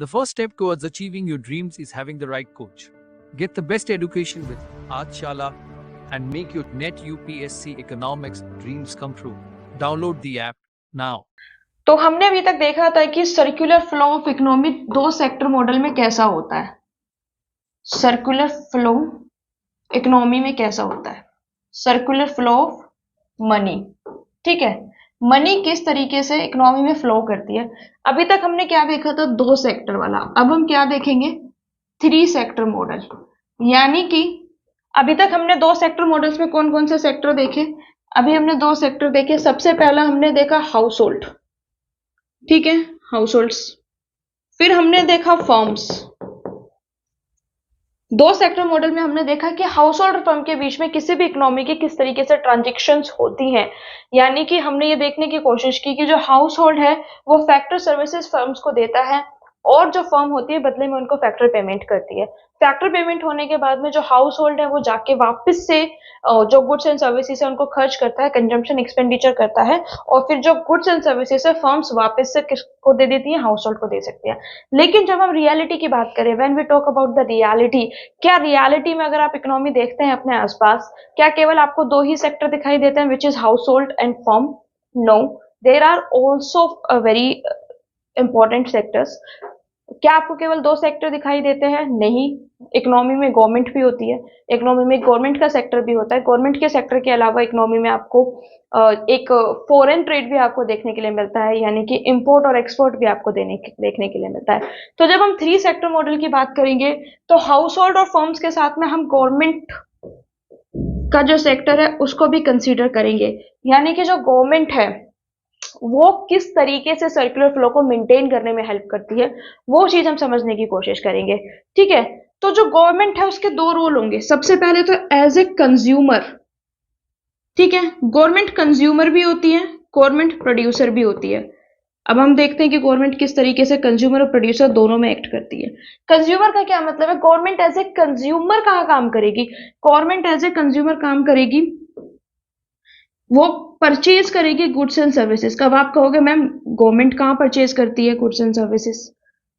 The first step towards achieving your dreams is having the right coach. Get the best education with Adshala and make your NET UPSC economics dreams come true. Download the app now. तो हमने अभी तक देखा था कि circular flow of economy दो sector model में कैसा होता है। सर्कुलर फ्लो इकोनॉमी में कैसा होता है, सर्कुलर फ्लो ऑफ मनी। ठीक है, मनी किस तरीके से इकोनॉमी में फ्लो करती है। अभी तक हमने क्या देखा था, दो सेक्टर वाला। अब हम क्या देखेंगे, थ्री सेक्टर मॉडल। यानी कि अभी तक हमने दो सेक्टर मॉडल्स में कौन कौन से सेक्टर देखे, अभी हमने दो सेक्टर देखे। सबसे पहला हमने देखा हाउस होल्ड, ठीक है, हाउस होल्ड्स। फिर हमने देखा फर्म्स। दो सेक्टर मॉडल में हमने देखा कि हाउस होल्ड और फर्म के बीच में किसी भी इकोनॉमी की किस तरीके से ट्रांजैक्शंस होती हैं। यानी कि हमने ये देखने की कोशिश की कि जो हाउस होल्ड है वो फैक्टर सर्विसेज फर्म्स को देता है और जो फर्म होती है बदले में उनको फैक्टर पेमेंट करती है। फैक्टर पेमेंट होने के बाद में जो हाउस होल्ड है वो जाके वापस से जो गुड्स एंड सर्विसेज है उनको खर्च करता है, कंजम्पशन एक्सपेंडिचर करता है, और फिर जो गुड्स एंड सर्विसेज है फर्म्स वापस से किसको दे देती है, हाउस होल्ड को दे सकती है। लेकिन जब हम रियलिटी की बात करें, when we talk about the reality, क्या रियलिटी में अगर आप इकोनॉमी देखते हैं अपने आसपास, क्या केवल आपको दो ही सेक्टर दिखाई देते हैं, which is household and firm? No, there are also very important sectors. क्या आपको केवल दो सेक्टर दिखाई देते हैं? नहीं, इकोनॉमी में गवर्नमेंट भी होती है, इकोनॉमी में गवर्नमेंट का सेक्टर भी होता है। गवर्नमेंट के सेक्टर के अलावा इकोनॉमी में आपको एक फॉरेन ट्रेड भी आपको देखने के लिए मिलता है, यानी कि इंपोर्ट और एक्सपोर्ट भी आपको देखने के लिए मिलता है। तो जब हम थ्री सेक्टर मॉडल की बात करेंगे तो हाउस होल्ड और फर्म्स के साथ में हम गवर्नमेंट का जो सेक्टर है उसको भी कंसीडर करेंगे। यानी कि जो गवर्नमेंट है वो किस तरीके से सर्कुलर फ्लो को मेंटेन करने में हेल्प करती है, वो चीज हम समझने की कोशिश करेंगे। ठीक है, तो जो गवर्नमेंट है उसके दो रोल होंगे। सबसे पहले तो एज ए कंज्यूमर, ठीक है, गवर्नमेंट कंज्यूमर भी होती है, गवर्नमेंट प्रोड्यूसर भी होती है। अब हम देखते हैं कि गवर्नमेंट किस तरीके से कंज्यूमर और प्रोड्यूसर दोनों में एक्ट करती है। कंज्यूमर का क्या मतलब है, गवर्नमेंट एज ए कंज्यूमर कहाँ काम करेगी, गवर्नमेंट एज ए कंज्यूमर काम करेगी, वो परचेज करेगी गुड्स एंड सर्विसेज। कब आप कहोगे मैम गवर्नमेंट कहाँ परचेज करती है गुड्स एंड सर्विसेज,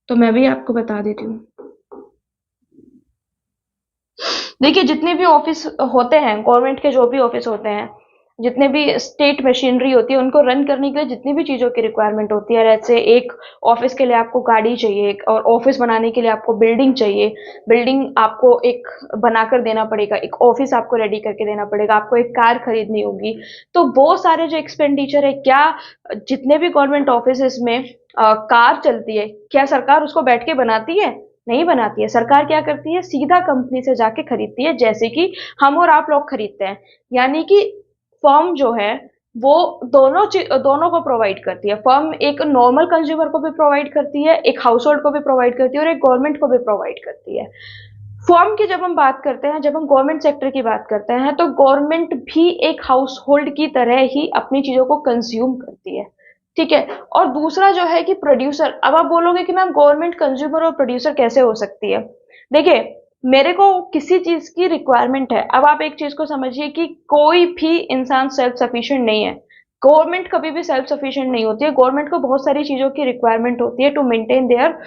तो मैं भी आपको बता देती हूँ। देखिए, जितने भी ऑफिस होते हैं, गवर्नमेंट के जो भी ऑफिस होते हैं, जितने भी स्टेट मशीनरी होती है, उनको रन करने के लिए जितनी भी चीजों की रिक्वायरमेंट होती है, जैसे एक ऑफिस के लिए आपको गाड़ी चाहिए और ऑफिस बनाने के लिए आपको बिल्डिंग चाहिए, बिल्डिंग आपको एक बनाकर देना पड़ेगा, एक ऑफिस आपको रेडी करके देना पड़ेगा, आपको एक कार खरीदनी होगी। तो वो सारे जो एक्सपेंडिचर है, क्या जितने भी गवर्नमेंट ऑफिस में कार चलती है, क्या सरकार उसको बैठ के बनाती है? नहीं बनाती है। सरकार क्या करती है, सीधा कंपनी से जाके खरीदती है, जैसे कि हम और आप लोग खरीदते हैं। यानी कि फर्म जो है वो दोनों को प्रोवाइड करती है। फर्म एक नॉर्मल कंज्यूमर को भी प्रोवाइड करती है, एक हाउस होल्ड को भी प्रोवाइड करती है और एक गवर्नमेंट को भी प्रोवाइड करती है। फर्म की जब हम बात करते हैं, जब हम गवर्नमेंट सेक्टर की बात करते हैं, तो गवर्नमेंट भी एक हाउस होल्ड की तरह ही अपनी चीजों को कंज्यूम करती है। ठीक है, और दूसरा जो है कि प्रोड्यूसर। अब आप बोलोगे कि मैम गवर्नमेंट कंज्यूमर और प्रोड्यूसर कैसे हो सकती है। देखिए, मेरे को किसी चीज की रिक्वायरमेंट है। अब आप एक चीज को समझिए कि कोई भी इंसान सेल्फ सफिशिएंट नहीं है, गवर्नमेंट कभी भी सेल्फ सफिशिएंट नहीं होती है। गवर्नमेंट को बहुत सारी चीजों की रिक्वायरमेंट होती है to maintain their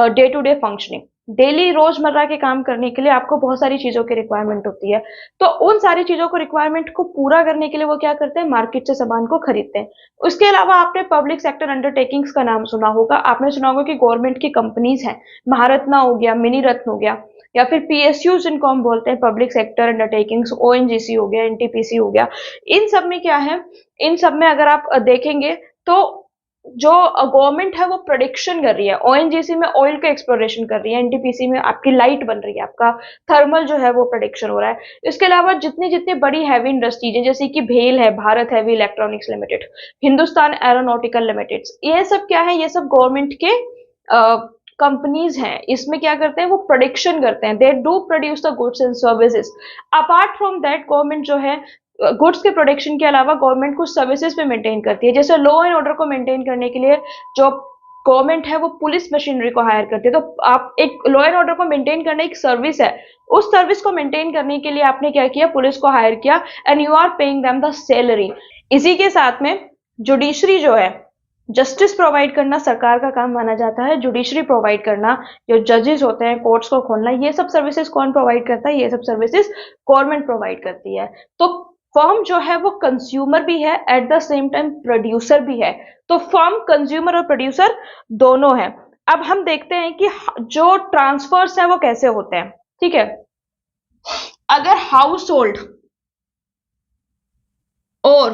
day to day functioning. Daily रोजमर्रा के काम करने के लिए आपको बहुत सारी चीजों की रिक्वायरमेंट होती है। तो उन सारी चीजों को रिक्वायरमेंट को पूरा करने के लिए वो क्या करते हैं, मार्केट से सामान को खरीदते हैं। उसके अलावा आपने पब्लिक सेक्टर अंडरटेकिंग्स का नाम सुना होगा। आपने सुना होगा कि गवर्नमेंट की कंपनीज हैं, महारत्ना हो गया, मिनी रत्न हो गया, या फिर पीएसयू जिनको हम बोलते हैं, पब्लिक सेक्टर अंडरटेकिंग्स, ओएनजीसी हो गया, एनटीपीसी हो गया। इन सब में क्या है, इन सब में अगर आप देखेंगे तो जो गवर्नमेंट है वो प्रोडक्शन कर रही है। ओएनजीसी में ऑयल का एक्सप्लोरेशन कर रही है, एनटीपीसी में आपकी लाइट बन रही है, आपका थर्मल जो है वो प्रोडक्शन हो रहा है। इसके अलावा जितनी जितनी बड़ी हैवी इंडस्ट्रीज है, जैसे कि भेल है, Bharat heavy electronics limited, Hindustan aeronautical limited, ये सब क्या है, ये सब गवर्नमेंट के कंपनीज हैं। इसमें क्या करते हैं, वो प्रोडक्शन करते हैं, they do produce the goods and services. Apart from that, government जो है गुड्स के प्रोडक्शन के अलावा गवर्नमेंट कुछ सर्विसेज पे मेंटेन करती है। जैसे लॉ एंड ऑर्डर को मेंटेन करने के लिए जो गवर्नमेंट है वो पुलिस मशीनरी को हायर करती है। तो आप एक लॉ एंड ऑर्डर को मेंटेन करने एक सर्विस है, उस सर्विस को मेंटेन करने के लिए आपने क्या किया, पुलिस को हायर किया, and you are paying them the salary. इसी के साथ में जुडिशरी जो है जस्टिस प्रोवाइड करना सरकार का काम माना जाता है, जुडिशरी प्रोवाइड करना, जो जजेस होते हैं, कोर्ट्स को खोलना, ये सब सर्विसेज कौन प्रोवाइड करता है? ये सब सर्विसेज गवर्नमेंट प्रोवाइड करती है। तो फर्म जो है वो कंज्यूमर भी है, at the same time producer भी है। तो फर्म कंज्यूमर और प्रोड्यूसर दोनों है। अब हम देखते हैं कि जो ट्रांसफर्स है वो कैसे होते हैं। ठीक है, अगर हाउस होल्ड और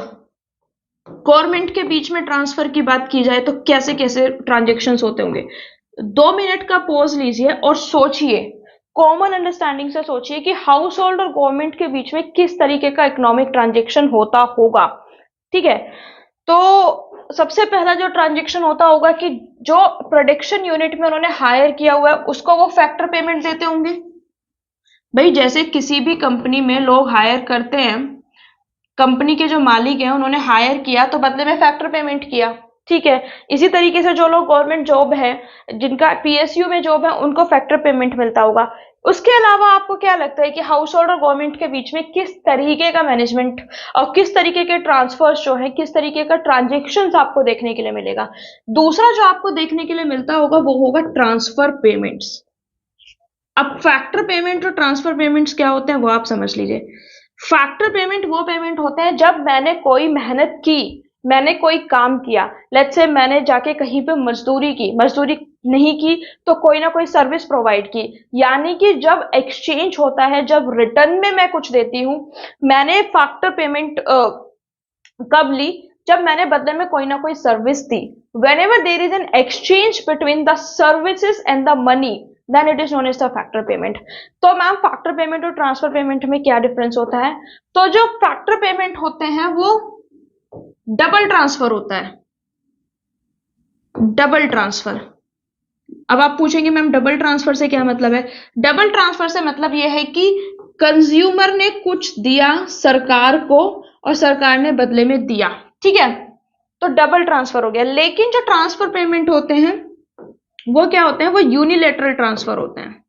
गवर्नमेंट के बीच में ट्रांसफर की बात की जाए तो कैसे कैसे ट्रांजेक्शन्स होते होंगे। 2 मिनट का पॉज लीजिए और सोचिए, कॉमन अंडरस्टैंडिंग से सोचिए कि हाउस होल्ड और गवर्नमेंट के बीच में किस तरीके का इकोनॉमिक ट्रांजेक्शन होता होगा। ठीक है, तो सबसे पहला जो ट्रांजेक्शन होता होगा कि जो प्रोडक्शन यूनिट में उन्होंने हायर किया हुआ है उसको वो फैक्टर पेमेंट देते होंगे। भाई जैसे किसी भी कंपनी में लोग हायर करते हैं, कंपनी के जो मालिक हैं उन्होंने हायर किया तो बदले में फैक्टर पेमेंट किया। ठीक है, इसी तरीके से जो लोग गवर्नमेंट जॉब है, जिनका पीएसयू में जॉब है, उनको फैक्टर पेमेंट मिलता होगा। उसके अलावा आपको क्या लगता है कि हाउस होल्ड और गवर्नमेंट के बीच में किस तरीके का मैनेजमेंट और किस तरीके के ट्रांसफर्स जो है, किस तरीके का ट्रांजेक्शन आपको देखने के लिए मिलेगा? दूसरा जो आपको देखने के लिए मिलता होगा वो होगा ट्रांसफर पेमेंट्स। अब फैक्टर पेमेंट और ट्रांसफर पेमेंट्स क्या होते हैं वो आप समझ लीजिए। फैक्टर पेमेंट वो पेमेंट होते हैं जब मैंने कोई मेहनत की, मैंने कोई काम किया, लेट्स से मैंने जाके कहीं पे मजदूरी की, मजदूरी नहीं की तो कोई ना कोई सर्विस प्रोवाइड की, यानी कि जब एक्सचेंज होता है, जब रिटर्न में मैं कुछ देती हूं, मैंने फैक्टर पेमेंट कब ली? जब मैंने बदले में कोई ना कोई service the. whenever there is an exchange between the services and the money, then it is known as the factor payment। तो मैम फैक्टर पेमेंट और ट्रांसफर पेमेंट में क्या डिफरेंस होता है? तो जो फैक्टर पेमेंट होते हैं वो डबल ट्रांसफर होता है, डबल ट्रांसफर। अब आप पूछेंगे मैम डबल ट्रांसफर से क्या मतलब है? डबल ट्रांसफर से मतलब यह है कि कंज्यूमर ने कुछ दिया सरकार को और सरकार ने बदले में दिया। ठीक है, तो डबल ट्रांसफर हो गया। लेकिन जो ट्रांसफर पेमेंट होते हैं वो क्या होते हैं? वो यूनिलेटरल ट्रांसफर होते हैं।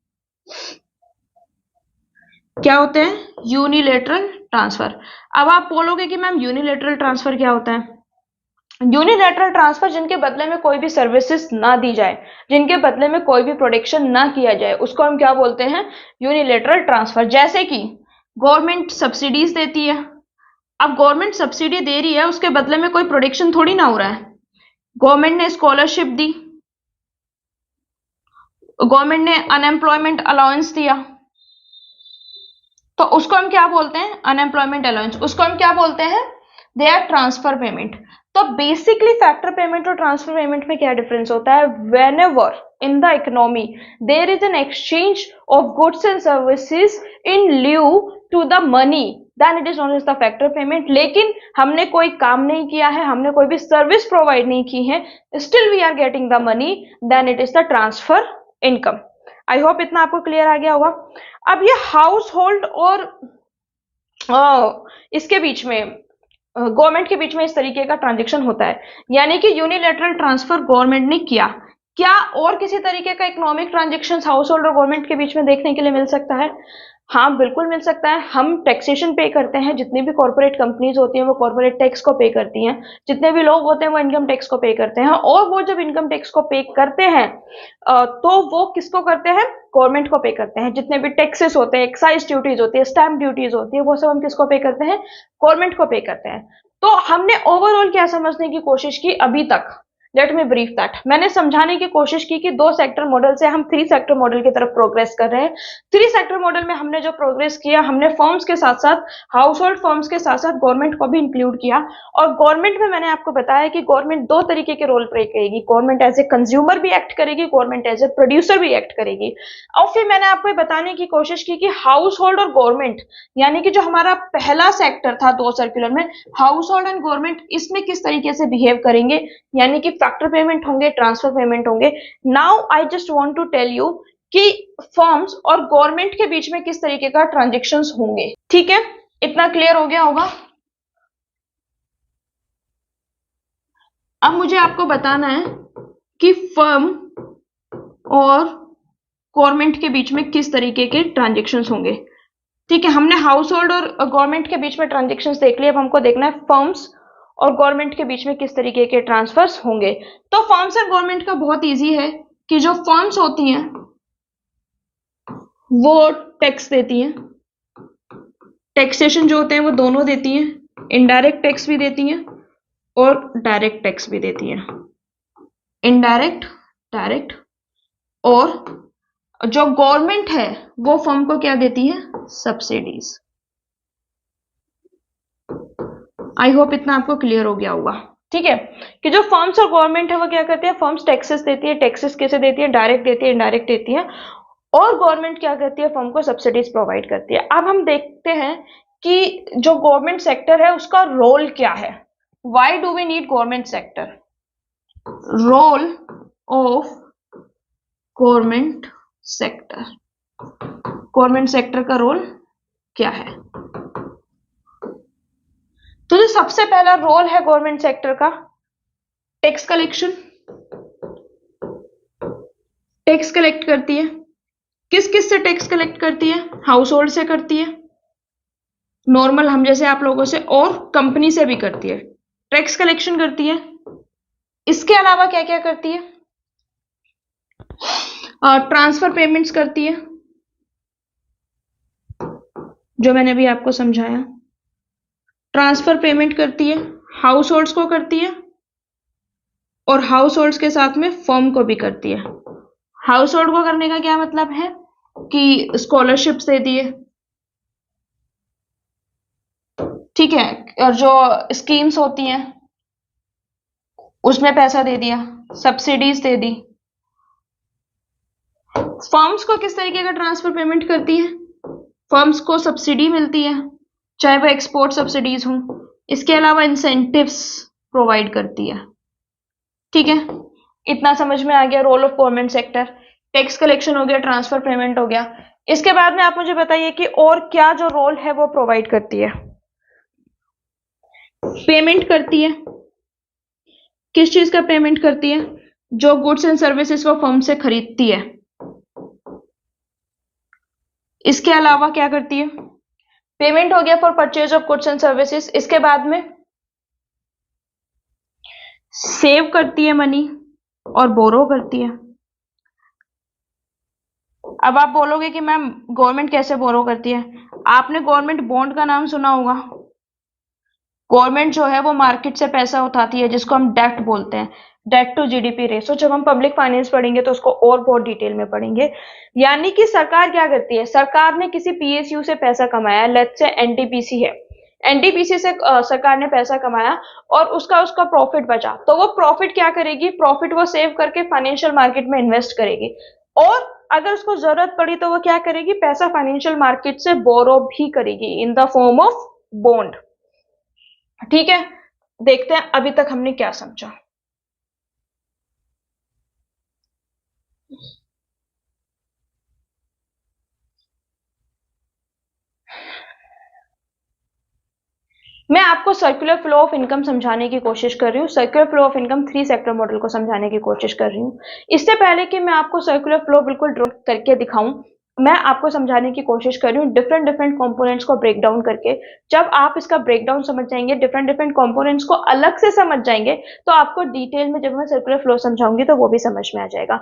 क्या होते हैं? Unilateral transfer. अब आप बोलोगे कि मैम यूनिलेटरल ट्रांसफर क्या होता है? यूनिलेटरल ट्रांसफर जिनके बदले में कोई भी सर्विसेज ना दी जाए, जिनके बदले में कोई भी प्रोडक्शन ना किया जाए, उसको हम क्या बोलते हैं? Unilateral transfer. जैसे कि गवर्नमेंट सब्सिडीज देती है, अब गवर्नमेंट सब्सिडी दे रही है, उसके बदले में कोई प्रोडक्शन थोड़ी ना हो रहा है। गवर्नमेंट ने स्कॉलरशिप दी, गवर्नमेंट ने अनएम्प्लॉयमेंट अलाउंस दिया, तो उसको हम क्या बोलते हैं? Unemployment allowance. उसको हम क्या बोलते हैं? They are transfer payment. तो बेसिकली फैक्टर पेमेंट और ट्रांसफर पेमेंट में क्या डिफरेंस होता है? whenever in the economy there is an exchange of goods and services in lieu to the money, then it is known as the factor payment। लेकिन हमने कोई काम नहीं किया है, हमने कोई भी सर्विस प्रोवाइड नहीं की है, still we are getting the money, then it is the transfer income। I hope इतना आपको क्लियर आ गया होगा। अब ये हाउस होल्ड और इसके बीच में, गवर्नमेंट के बीच में इस तरीके का ट्रांजेक्शन होता है, यानी कि यूनिलेटरल ट्रांसफर गवर्नमेंट ने किया। क्या और किसी तरीके का इकोनॉमिक ट्रांजेक्शन हाउस होल्ड और गवर्नमेंट के बीच में देखने के लिए मिल सकता है? हाँ बिल्कुल मिल सकता है। हम टैक्सेशन पे करते हैं, जितनी भी कॉर्पोरेट कंपनीज होती हैं वो कॉर्पोरेट टैक्स को पे करती हैं, जितने भी लोग होते हैं वो इनकम टैक्स को पे करते हैं, और वो जब इनकम टैक्स को पे करते हैं तो वो किसको करते हैं? गवर्नमेंट को पे करते हैं। जितने भी टैक्सेस होते हैं, एक्साइज ड्यूटीज होती है, स्टैंप ड्यूटीज होती है, वो सब हम किसको पे करते हैं? गवर्नमेंट को पे करते हैं। तो हमने ओवरऑल क्या समझने की कोशिश की अभी तक? Let me brief that. मैंने समझाने की कोशिश की कि 2 सेक्टर मॉडल से हम 3 सेक्टर मॉडल की तरफ प्रोग्रेस कर रहे हैं। 3 सेक्टर मॉडल में हमने जो प्रोग्रेस किया, हमने फर्म्स के साथ साथ, हाउस होल्ड फर्म्स के साथ साथ गवर्नमेंट को भी इंक्लूड किया। और गवर्नमेंट में मैंने आपको बताया कि गवर्नमेंट 2 तरीके के रोल प्ले करेगी। गवर्नमेंट एज ए कंज्यूमर भी एक्ट करेगी, गवर्नमेंट एज ए प्रोड्यूसर भी एक्ट करेगी। और फिर मैंने आपको बताने की कोशिश की कि हाउस होल्ड और गवर्नमेंट, यानी कि जो हमारा पहला सेक्टर था 2 सर्कुलर में, हाउस होल्ड एंड गवर्नमेंट, इसमें किस तरीके से बिहेव करेंगे, यानी कि फैक्टर पेमेंट होंगे, ट्रांसफर पेमेंट होंगे। Now I just want to tell you कि फर्म्स और गवर्नमेंट के बीच में किस तरीके का ट्रांजेक्शन्स होंगे। ठीक है, इतना क्लियर हो गया होगा। अब मुझे आपको बताना है कि फर्म और गवर्नमेंट के बीच में किस तरीके के ट्रांजेक्शन्स होंगे। ठीक है, हमने हाउस होल्ड और गवर्नमेंट के बीच में ट्रांजेक्शन्स देख लिए। अब हमको देखना है फर्म्स और गवर्नमेंट के बीच में किस तरीके के ट्रांसफर्स होंगे। तो फर्म्स एंड गवर्नमेंट का बहुत इजी है कि जो फर्म्स होती हैं वो टैक्स देती हैं, टैक्सेशन जो होते हैं वो दोनों देती हैं, इनडायरेक्ट टैक्स भी देती हैं और डायरेक्ट टैक्स भी देती हैं, इनडायरेक्ट, डायरेक्ट। और जो गवर्नमेंट है वो फर्म को क्या देती है, सब्सिडीज। आई होप इतना आपको क्लियर हो गया होगा, ठीक है, कि जो फर्म्स और गवर्नमेंट है वो क्या करती है, फर्म्स टैक्सेस देती है, टैक्सेस कैसे देती है, डायरेक्ट देती है, इनडायरेक्ट देती है, और गवर्नमेंट क्या करती है, फर्म को सब्सिडीज प्रोवाइड करती है। अब हम देखते हैं कि जो गवर्नमेंट सेक्टर है उसका रोल क्या है, why do we need government sector, role of government sector, government sector का रोल क्या है। तो जो सबसे पहला रोल है गवर्नमेंट सेक्टर का, टैक्स कलेक्शन, टैक्स कलेक्ट करती है। किस किस से टैक्स कलेक्ट करती है, हाउस होल्ड से करती है, नॉर्मल हम जैसे आप लोगों से, और कंपनी से भी करती है, टैक्स कलेक्शन करती है। इसके अलावा क्या क्या करती है, ट्रांसफर पेमेंट्स करती है, जो मैंने अभी आपको समझाया, ट्रांसफर पेमेंट करती है, हाउस होल्ड्स को करती है, और हाउस होल्ड्स के साथ में फर्म को भी करती है। हाउस होल्ड को करने का क्या मतलब है कि स्कॉलरशिप्स दे दिए, ठीक है, और जो स्कीम्स होती हैं उसमें पैसा दे दिया, सब्सिडीज दे दी। फर्म्स को किस तरीके का ट्रांसफर पेमेंट करती है, फर्म्स को सब्सिडी मिलती है, चाहे वो एक्सपोर्ट सब्सिडीज हों, इसके अलावा इंसेंटिव्स प्रोवाइड करती है, ठीक है। इतना समझ में आ गया role of government sector, tax collection हो गया, ट्रांसफर पेमेंट हो गया। इसके बाद में आप मुझे बताइए कि और क्या जो रोल है वो प्रोवाइड करती है, पेमेंट करती है, किस चीज का पेमेंट करती है, जो गुड्स एंड सर्विसेज को फर्म से खरीदती है। इसके अलावा क्या करती है, पेमेंट हो गया for purchase of goods and services, इसके बाद में सेव करती है मनी और बोरो करती है। अब आप बोलोगे कि मैम गवर्नमेंट कैसे बोरो करती है, आपने गवर्नमेंट बॉन्ड का नाम सुना होगा। गवर्नमेंट जो है वो मार्केट से पैसा उठाती है, जिसको हम डेट बोलते हैं, डेट टू जीडीपी रेशो। जब हम पब्लिक फाइनेंस पढ़ेंगे तो उसको और बहुत डिटेल में पढ़ेंगे। यानी कि सरकार क्या करती है, सरकार ने किसी पीएसयू से पैसा कमाया, लेट्स से एनटीपीसी है, एनटीपीसी से सरकार ने पैसा कमाया और उसका प्रॉफिट बचा, तो वो प्रॉफिट क्या करेगी, प्रॉफिट वो सेव करके फाइनेंशियल मार्केट में इन्वेस्ट करेगी, और अगर उसको जरूरत पड़ी तो वो क्या करेगी, पैसा फाइनेंशियल मार्केट से बोरो भी करेगी in the form of bond, ठीक है। देखते हैं अभी तक हमने क्या समझा। मैं आपको सर्कुलर फ्लो ऑफ इनकम समझाने की कोशिश कर रही हूँ, circular flow of income 3 sector model को समझाने की कोशिश कर रही हूँ। इससे पहले कि मैं आपको सर्कुलर फ्लो बिल्कुल ड्रॉ करके दिखाऊं, मैं आपको समझाने की कोशिश कर रही हूँ डिफरेंट डिफरेंट कंपोनेंट्स को ब्रेक डाउन करके। जब आप इसका ब्रेक डाउन समझ जाएंगे, डिफरेंट डिफरेंट कंपोनेंट्स को अलग से समझ जाएंगे, तो आपको डिटेल में जब मैं सर्कुलर फ्लो समझाऊंगी तो वो भी समझ में आ जाएगा।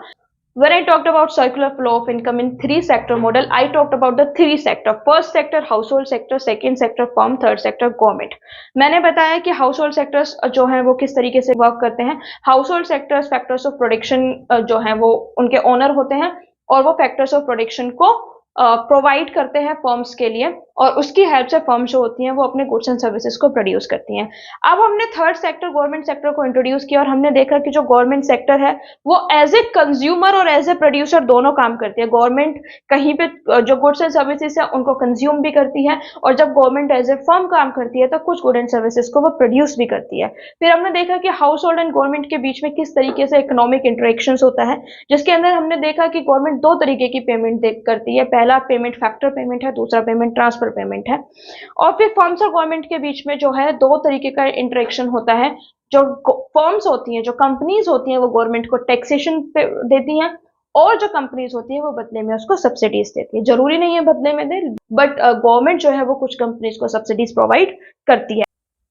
When I talked about circular flow of income in 3 sector model, I talked about the 3 sector. First sector household sector, second sector firm, third sector government. मैंने बताया कि household sectors जो हैं वो किस तरीके से वर्क करते हैं। household sectors factors of production जो हैं वो उनके ओनर होते हैं, और वो factors of production को प्रोवाइड करते हैं फर्म्स के लिए, और उसकी हेल्प से फर्म जो होती हैं वो अपने गुड्स एंड सर्विसेज को प्रोड्यूस करती हैं। अब हमने थर्ड सेक्टर गवर्नमेंट सेक्टर को इंट्रोड्यूस किया और हमने देखा कि जो गवर्नमेंट सेक्टर है वो एज ए कंज्यूमर और एज ए प्रोड्यूसर दोनों काम करती है। गवर्नमेंट कहीं पे जो गुड्स एंड सर्विसेज है उनको कंज्यूम भी करती है, और जब गवर्नमेंट एज ए फर्म काम करती है तो कुछ गुड एंड सर्विसेज को वो प्रोड्यूस भी करती है। फिर हमने देखा कि हाउस होल्ड एंड गवर्नमेंट के बीच में किस तरीके से इकोनॉमिक इंटरेक्शन होता है, जिसके अंदर हमने देखा कि गवर्नमेंट 2 तरीके की पेमेंट करती है, पहला पेमेंट फैक्टर पेमेंट है, दूसरा पेमेंट ट्रांसफर पेमेंट है। और फिर फर्म्स और गवर्नमेंट के बीच में जो है 2 तरीके का इंटरेक्शन होता है। जो फर्म्स होती हैं, जो कंपनीज होती हैं, वो गवर्नमेंट को टैक्सेशन देती हैं, और जो कंपनीज होती है वो बदले में उसको सब्सिडीज देती है। जरूरी नहीं है बदले में दे, बट गवर्नमेंट जो है वो कुछ कंपनीज को सब्सिडीज प्रोवाइड करती है।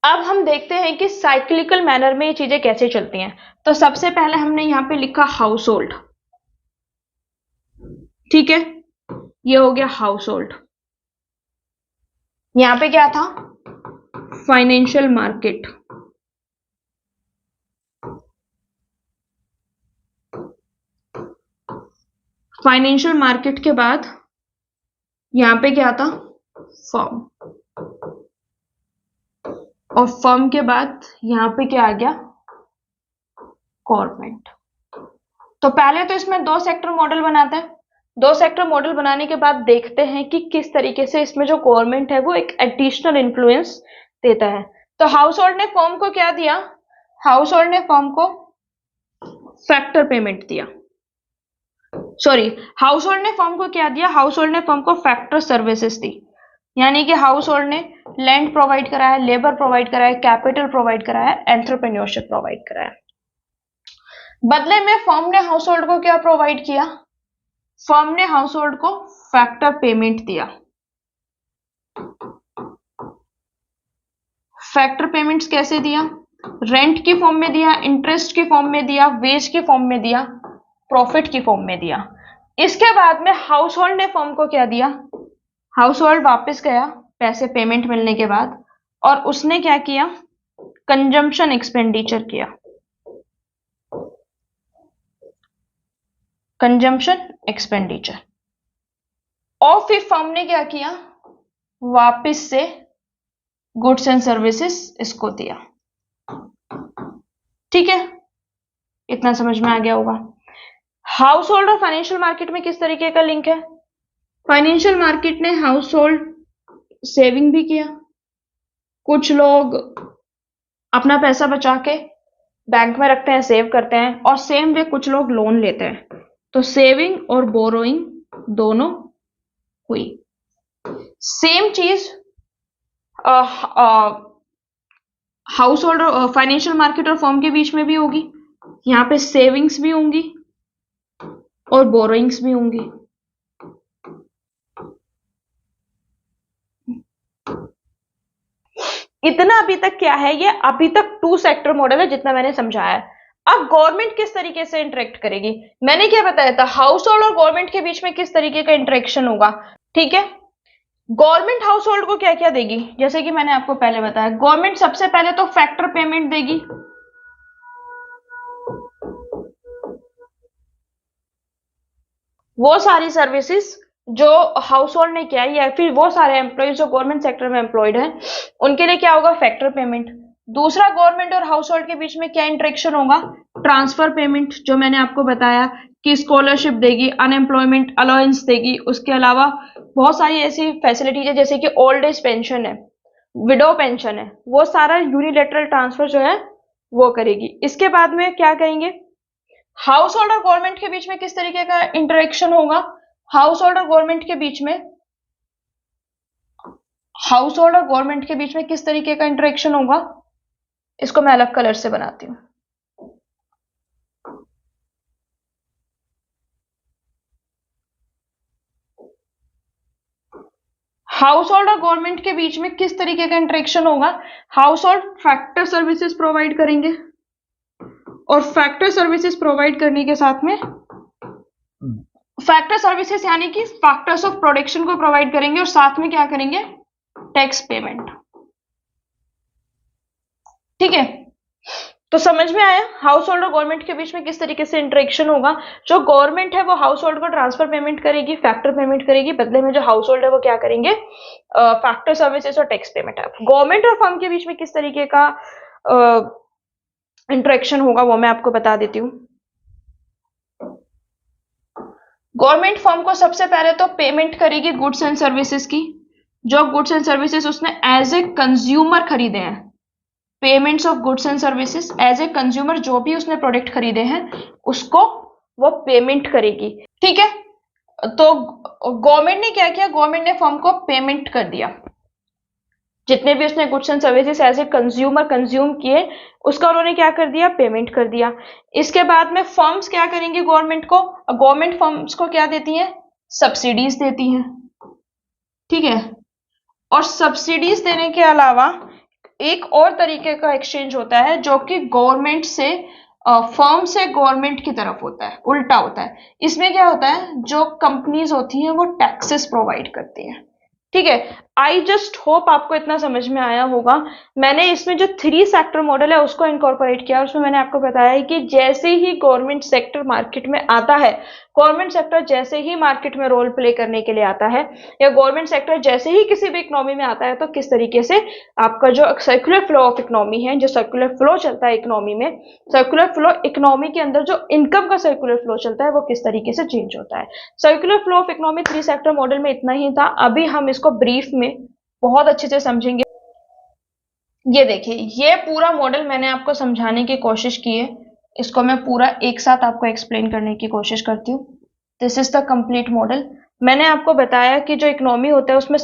अब हम देखते हैं कि साइक्लिकल मैनर में ये चीजें कैसे चलती हैं। तो सबसे पहले हमने यहाँ पे लिखा हाउस होल्ड, ठीक है, ये हो गया हाउस होल्ड। यहाँ पे क्या था, फाइनेंशियल मार्केट, फाइनेंशियल मार्केट के बाद यहां पे क्या था, फर्म, और फर्म के बाद यहां पे क्या आ गया, गवर्नमेंट। तो पहले तो इसमें दो सेक्टर मॉडल बनाते हैं, दो सेक्टर मॉडल बनाने के बाद देखते हैं कि किस तरीके से इसमें जो गवर्नमेंट है वो एक एडिशनल इन्फ्लुएंस देता है। तो हाउस होल्ड ने फर्म को क्या दिया, हाउस होल्ड ने फर्म को फैक्टर पेमेंट दिया, सॉरी, हाउस होल्ड ने फर्म को क्या दिया, हाउस होल्ड ने फर्म को फैक्टर सर्विसेज दी। यानी कि हाउस होल्ड ने लैंड प्रोवाइड कराया, लेबर प्रोवाइड कराया, कैपिटल प्रोवाइड कराया, एंटरप्रेन्योरशिप प्रोवाइड कराया। बदले में फर्म ने हाउस होल्ड को क्या प्रोवाइड किया, फर्म ने हाउस होल्ड को फैक्टर पेमेंट दिया। फैक्टर पेमेंट्स कैसे दिया, रेंट की फॉर्म में दिया, इंटरेस्ट की फॉर्म में दिया, वेज की फॉर्म में दिया, प्रॉफिट की फॉर्म में दिया। इसके बाद में हाउस होल्ड ने फर्म को क्या दिया, हाउस होल्ड वापस गया पैसे पेमेंट मिलने के बाद, और उसने क्या किया, कंजम्पशन एक्सपेंडिचर किया, कंजम्पशन एक्सपेंडिचर। और फिर फर्म ने क्या किया, वापस से गुड्स एंड सर्विसेज इसको दिया। ठीक है, इतना समझ में आ गया होगा। हाउस होल्ड और फाइनेंशियल मार्केट में किस तरीके का लिंक है, फाइनेंशियल मार्केट ने हाउस होल्ड सेविंग भी किया, कुछ लोग अपना पैसा बचा के बैंक में रखते हैं, सेव करते हैं, और सेम वे कुछ लोग लोन लेते हैं। तो सेविंग और बोरोइंग दोनों हुई। सेम चीज हाउस होल्ड और फाइनेंशियल मार्केट और फर्म के बीच में भी होगी। यहां पे सेविंग्स भी होंगी और बोरोइंग्स भी होंगी। इतना अभी तक क्या है, ये अभी तक टू सेक्टर मॉडल है जितना मैंने समझाया है। अब गवर्नमेंट किस तरीके से इंटरेक्ट करेगी, मैंने क्या बताया था, हाउस होल्ड और गवर्नमेंट के बीच में किस तरीके का इंटरेक्शन होगा। ठीक है, गवर्नमेंट हाउस होल्ड को क्या क्या देगी, जैसे कि मैंने आपको पहले बताया, गवर्नमेंट सबसे पहले तो फैक्टर पेमेंट देगी, वो सारी सर्विसेज जो हाउस होल्ड ने किया है, या फिर वो सारे एम्प्लॉइज जो गवर्नमेंट सेक्टर में एम्प्लॉयड हैं, उनके लिए क्या होगा, फैक्टर पेमेंट। दूसरा, गवर्नमेंट और हाउस होल्ड के बीच में क्या इंटरेक्शन होगा, ट्रांसफर पेमेंट, जो मैंने आपको बताया कि स्कॉलरशिप देगी, अनएम्प्लॉयमेंट अलाउंस देगी, उसके अलावा बहुत सारी ऐसी फैसिलिटीज है जैसे कि ओल्ड एज पेंशन है, विडो पेंशन है, वो सारा यूनिलेटरल ट्रांसफर जो है वो करेगी। इसके बाद में क्या करेंगे, हाउस होल्ड और गवर्नमेंट के बीच में किस तरीके का इंटरेक्शन होगा, हाउस होल्ड और गवर्नमेंट के बीच में, हाउस होल्ड और गवर्नमेंट के बीच में किस तरीके का इंटरेक्शन होगा, इसको मैं अलग कलर से बनाती हूं। हाउस होल्ड और गवर्नमेंट के बीच में किस तरीके का इंटरेक्शन होगा, house hold factor services provide करेंगे, और फैक्टर सर्विसेज प्रोवाइड करने के साथ में फैक्टर सर्विसेज यानी कि फैक्टर्स ऑफ प्रोडक्शन को प्रोवाइड करेंगे, और साथ में क्या करेंगे, टैक्स पेमेंट। ठीक है, तो समझ में आया हाउस होल्ड और गवर्नमेंट के बीच में किस तरीके से इंटरेक्शन होगा। जो गवर्नमेंट है वो हाउस होल्ड को ट्रांसफर पेमेंट करेगी, फैक्टर पेमेंट करेगी, बदले में जो हाउस होल्ड है वो क्या करेंगे, फैक्टर सर्विसेज और टैक्स पेमेंट है। गवर्नमेंट और फर्म के बीच में किस तरीके का इंटरेक्शन होगा वो मैं आपको बता देती हूँ। गवर्नमेंट फर्म को सबसे पहले तो पेमेंट करेगी गुड्स एंड सर्विसेज की, जो गुड्स एंड सर्विसेज उसने एज ए कंज्यूमर खरीदे हैं, payments of goods and services as a consumer, जो भी उसने प्रोडक्ट खरीदे हैं उसको वो पेमेंट करेगी। ठीक है, तो गवर्नमेंट ने क्या किया, गवर्नमेंट ने फर्म को पेमेंट कर दिया, जितने भी उसने goods and services as a consumer consume किए उसका उन्होंने क्या कर दिया, पेमेंट कर दिया। इसके बाद में फर्म्स क्या करेंगे, गवर्नमेंट को, गवर्नमेंट फर्म्स को क्या देती हैं, सब्सिडीज देती हैं। ठीक है, और सब्सिडीज देने के अलावा एक और तरीके का एक्सचेंज होता है जो कि गवर्नमेंट से फर्म से गवर्नमेंट की तरफ होता है, उल्टा होता है। इसमें क्या होता है, जो कंपनीज होती हैं वो टैक्सेस प्रोवाइड करती हैं, ठीक है। आई जस्ट होप आपको इतना समझ में आया होगा। मैंने इसमें जो 3 सेक्टर मॉडल है उसको इनकॉर्पोरेट किया, उसमें मैंने आपको बताया है कि जैसे ही गवर्नमेंट सेक्टर मार्केट में आता है, गवर्नमेंट सेक्टर जैसे ही मार्केट में रोल प्ले करने के लिए आता है, या गवर्नमेंट सेक्टर जैसे ही किसी भी इकोनॉमी में आता है, तो किस तरीके से आपका जो सर्कुलर फ्लो ऑफ इकोनॉमी है, जो सर्कुलर फ्लो चलता है इकोनॉमी में, सर्कुलर फ्लो इकोनॉमी के अंदर जो इनकम का सर्कुलर फ्लो चलता है वो किस तरीके से चेंज होता है। Circular flow of economy 3 sector model में इतना ही था। अभी हम इसको ब्रीफ में बहुत अच्छे से समझेंगे। ये देखिए, ये पूरा मॉडल मैंने आपको समझाने की कोशिश की है, इसको मैं पूरा एक साथ आपको एक्सप्लेन करने की कोशिश करती हूँ। This is the complete model. मैंने आपको बताया कि जो इकोनॉमी होता है उसमें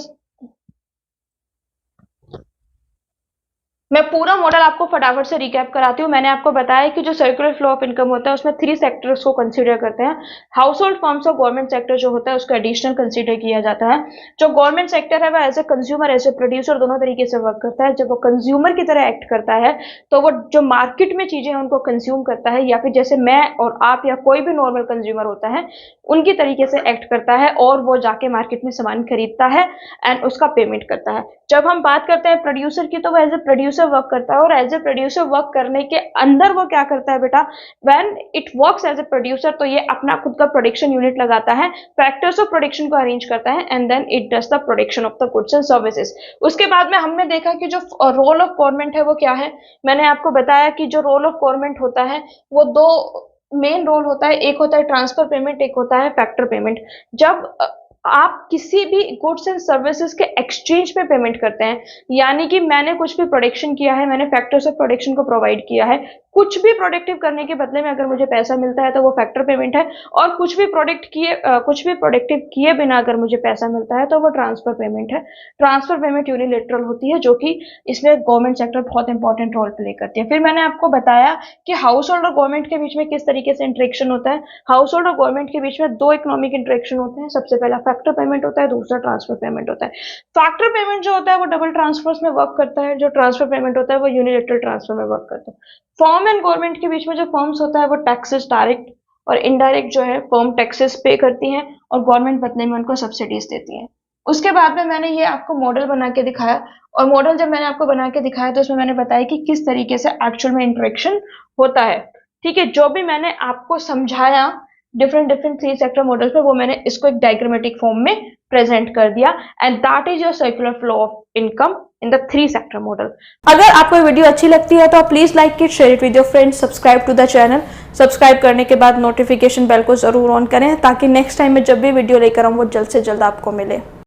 मैं पूरा मॉडल आपको फटाफट से रिकैप कराती हूँ। मैंने आपको बताया कि जो सर्कुलर फ्लो ऑफ इनकम होता है उसमें 3 सेक्टर्स को कंसीडर करते हैं। हाउस होल्ड फर्म्स और गवर्नमेंट सेक्टर जो होता है उसको एडिशनल कंसीडर किया जाता है। जो गवर्नमेंट सेक्टर है वह as a consumer, as a producer दोनों तरीके से वर्क करता है। जब वो कंज्यूमर की तरह एक्ट करता है तो वो जो मार्केट में चीजें हैं उनको कंज्यूम करता है, या फिर जैसे मैं और आप या कोई भी नॉर्मल कंज्यूमर होता है उनकी तरीके से एक्ट करता है, और वो जाके मार्केट में सामान खरीदता है एंड उसका पेमेंट करता है। जब हम बात करते हैं प्रोड्यूसर की, तो वो एज ए प्रोड्यूसर वर्क करता है, और एज ए प्रोड्यूसर वर्क करने के अंदर वो क्या करता है बेटा, when it works as a producer, तो ये अपना खुद का प्रोडक्शन यूनिट लगाता है, फैक्टर्स ऑफ प्रोडक्शन को अरेंज करता है, and then it does the production of the goods and services. उसके बाद में हमने देखा कि जो रोल ऑफ गवर्नमेंट है वो क्या है। मैंने आपको बताया कि जो रोल ऑफ गवर्नमेंट होता है वो 2 मेन रोल होता है, एक होता है ट्रांसफर पेमेंट, एक होता है फैक्टर पेमेंट। जब आप किसी भी गुड्स एंड सर्विसेज के एक्सचेंज पे पेमेंट करते हैं, यानी कि मैंने कुछ भी प्रोडक्शन किया है, मैंने फैक्टर्स ऑफ प्रोडक्शन को प्रोवाइड किया है, कुछ भी प्रोडक्टिव करने के बदले में अगर मुझे पैसा मिलता है तो वो फैक्टर पेमेंट है, और कुछ भी प्रोडक्टिव किए बिना अगर मुझे पैसा मिलता है तो वो ट्रांसफर पेमेंट है। ट्रांसफर पेमेंट यूनिलेटरल होती है, जो कि इसमें गवर्नमेंट सेक्टर बहुत इंपॉर्टेंट रोल प्ले करती है। फिर मैंने आपको बताया कि हाउस होल्ड और गवर्नमेंट के बीच में किस तरीके से इंटरेक्शन होता है। हाउस होल्ड और गवर्नमेंट के बीच में 2 इकोनॉमिक इंटरेक्शन होते हैं। सबसे पहला फैक्टर पेमेंट होता है, दूसरा ट्रांसफर पेमेंट होता है। फैक्टर पेमेंट जो होता है वो डबल ट्रांसफर्स में वर्क करता है, जो ट्रांसफर पेमेंट होता है वो यूनिलेटरल ट्रांसफर में वर्क करता है। फर्म एंड गवर्नमेंट के बीच में जो फर्म्स होता है वो टैक्सेस डायरेक्ट और इनडायरेक्ट जो है फर्म टैक्सेस पे करती हैं, और गवर्नमेंट बदले में उनको सब्सिडीज देती है। उसके बाद में मैंने ये आपको मॉडल बना के दिखाया, और मॉडल जब मैंने आपको बना के दिखाया तो उसमें मैंने बताया कि किस तरीके से एक्चुअल में इंटरेक्शन होता है, ठीक है। जो भी मैंने आपको समझाया डिफरेंट 3 सेक्टर मॉडल पे, वो मैंने इसको एक डायग्रामेटिक फॉर्म में प्रेजेंट कर दिया, and that is your circular flow of income in the 3 sector model. अगर आपको वीडियो अच्छी लगती है तो आप please like it, share it with your friends, subscribe to the channel. Subscribe करने के बाद नोटिफिकेशन बेल को जरूर ऑन करें, ताकि नेक्स्ट टाइम में जब भी वीडियो लेकर आऊँ वो जल्द से जल्द आपको मिले।